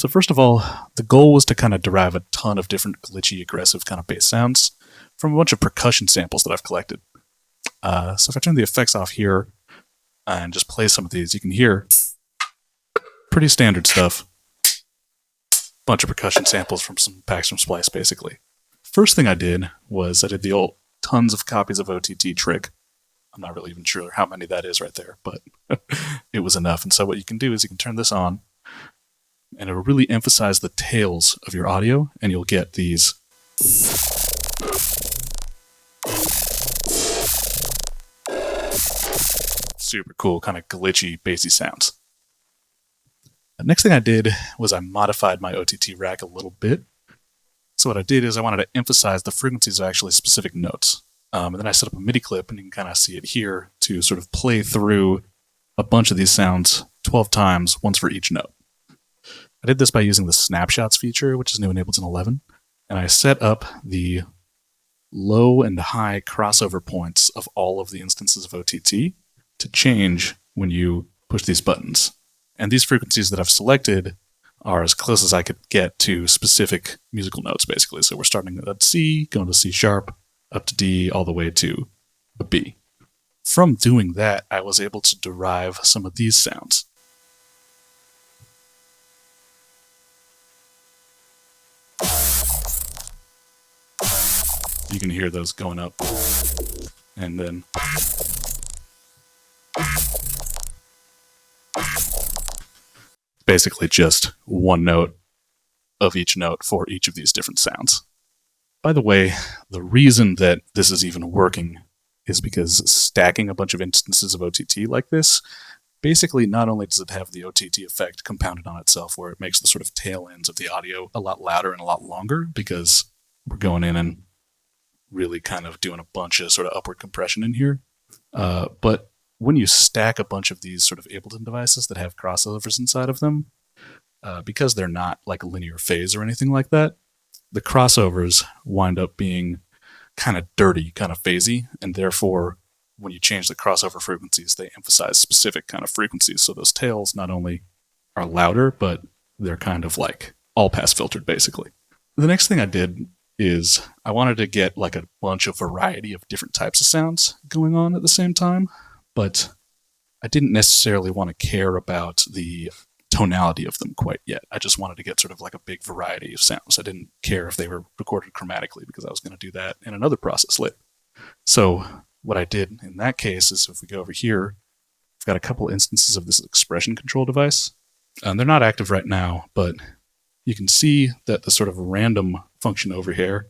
So first of all, the goal was to kind of derive a ton of different glitchy, aggressive kind of bass sounds from a bunch of percussion samples that I've collected. So if I turn the effects off here and just play some of these, you can hear pretty standard stuff. Bunch of percussion samples from some packs from Splice, basically. First thing I did was I did the old tons of copies of OTT trick. I'm not really even sure how many that is right there, but it was enough. And so what you can do is you can turn this on, and it'll really emphasize the tails of your audio, and you'll get these super cool, kind of glitchy, bassy sounds. The next thing I did was I modified my OTT rack a little bit. So what I did is I wanted to emphasize the frequencies of actually specific notes. And then I set up a MIDI clip, and you can kind of see it here, to sort of play through a bunch of these sounds 12 times, once for each note. I did this by using the snapshots feature, which is new in Ableton 11, and I set up the low and high crossover points of all of the instances of OTT to change when you push these buttons. And these frequencies that I've selected are as close as I could get to specific musical notes, basically. So we're starting at C, going to C sharp, up to D, all the way to a B. From doing that, I was able to derive some of these sounds. You can hear those going up, and then basically just one note of each note for each of these different sounds. By the way, the reason that this is even working is because stacking a bunch of instances of OTT like this, basically not only does it have the OTT effect compounded on itself, where it makes the sort of tail ends of the audio a lot louder and a lot longer, because we're going in and really kind of doing a bunch of sort of upward compression in here. But when you stack a bunch of these sort of Ableton devices that have crossovers inside of them, because they're not like a linear phase or anything like that, the crossovers wind up being kind of dirty, kind of phasey, and therefore when you change the crossover frequencies, they emphasize specific kind of frequencies. So those tails not only are louder, but they're kind of like all pass filtered, basically. The next thing I did is I wanted to get like a bunch of variety of different types of sounds going on at the same time, but I didn't necessarily want to care about the tonality of them quite yet. I just wanted to get sort of like a big variety of sounds. I didn't care if they were recorded chromatically, because I was going to do that in another process later. So what I did in that case is, if we go over here, I've got a couple instances of this expression control device. They're not active right now, but you can see that the sort of random function over here,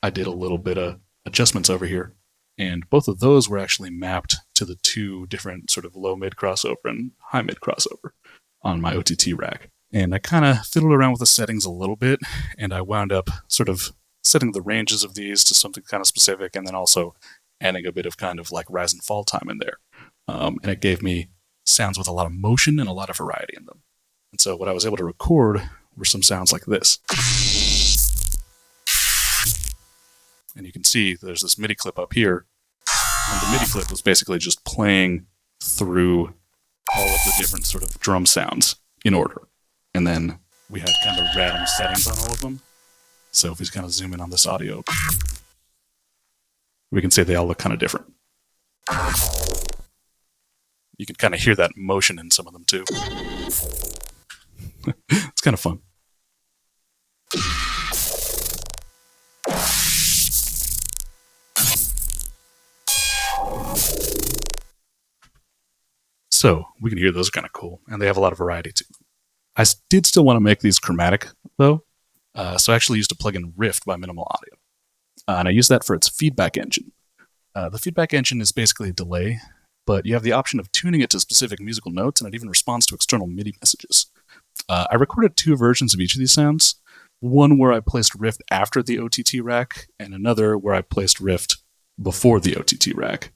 I did a little bit of adjustments over here, and both of those were actually mapped to the two different sort of low-mid crossover and high-mid crossover on my OTT rack. And I kind of fiddled around with the settings a little bit, and I wound up sort of setting the ranges of these to something kind of specific, and then also adding a bit of kind of like rise and fall time in there. And it gave me sounds with a lot of motion and a lot of variety in them. And so what I was able to record were some sounds like this. And you can see there's this MIDI clip up here, and the MIDI clip was basically just playing through all of the different sort of drum sounds in order. And then we had kind of random settings on all of them. So if we kind of zoom in on this audio, we can say they all look kind of different. You can kind of hear that motion in some of them too. It's kind of fun. So we can hear those are kind of cool, and they have a lot of variety to them. I did still want to make these chromatic, though, so I actually used a plugin Rift by Minimal Audio. And I use that for its feedback engine. The feedback engine is basically a delay, but you have the option of tuning it to specific musical notes, and it even responds to external MIDI messages. I recorded two versions of each of these sounds, one where I placed Rift after the OTT rack, and another where I placed Rift before the OTT rack.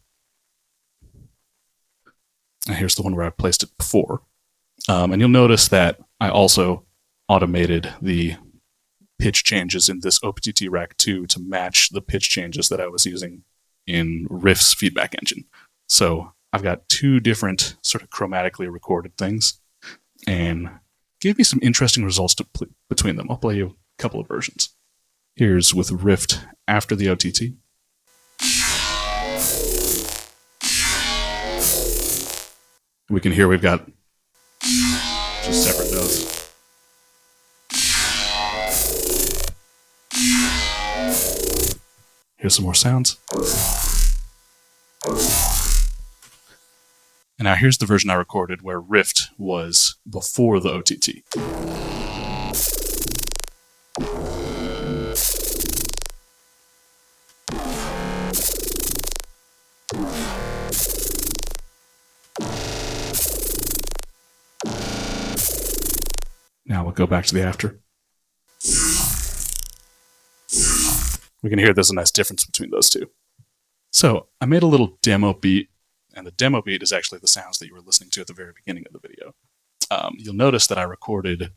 And here's the one where I placed it before. And you'll notice that I also automated the pitch changes in this OTT rack 2 to match the pitch changes that I was using in Rift's feedback engine. So I've got two different sort of chromatically recorded things, and gave me some interesting results between them. I'll play you a couple of versions. Here's with Rift after the OTT. We can hear we've got just separate notes. Here's some more sounds. And now here's the version I recorded where Rift was before the OTT. Now we'll go back to the after. We can hear there's a nice difference between those two. So I made a little demo beat, and the demo beat is actually the sounds that you were listening to at the very beginning of the video. You'll notice that I recorded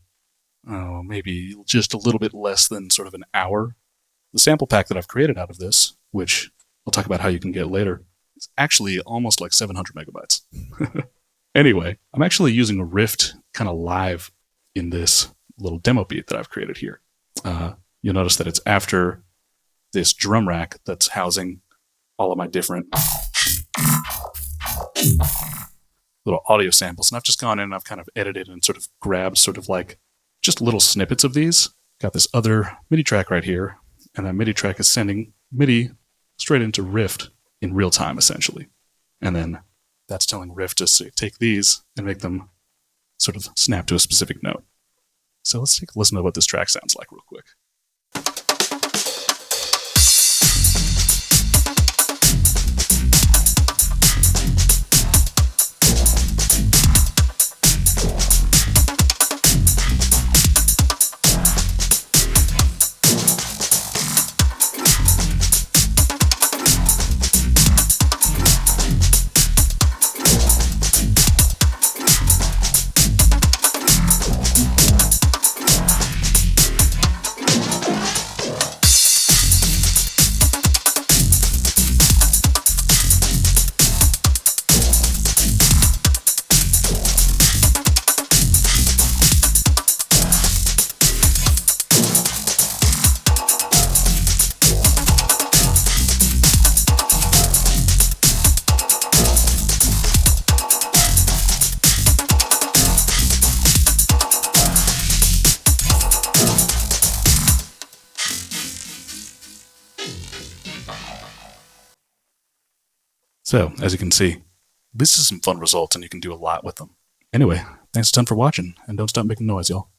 maybe just a little bit less than sort of an hour. The sample pack that I've created out of this, which I'll talk about how you can get later, is actually almost like 700 megabytes. Anyway, I'm actually using a Rift kind of live in this little demo beat that I've created here. You'll notice that it's after this drum rack that's housing all of my different little audio samples. And I've just gone in and I've kind of edited and sort of grabbed sort of like just little snippets of these. Got this other MIDI track right here, and that MIDI track is sending MIDI straight into Rift in real time, essentially. And then that's telling Rift to take these and make them sort of snap to a specific note. So let's take a listen to what this track sounds like real quick. So, as you can see, this is some fun results and you can do a lot with them. Anyway, thanks a ton for watching, and don't stop making noise, y'all.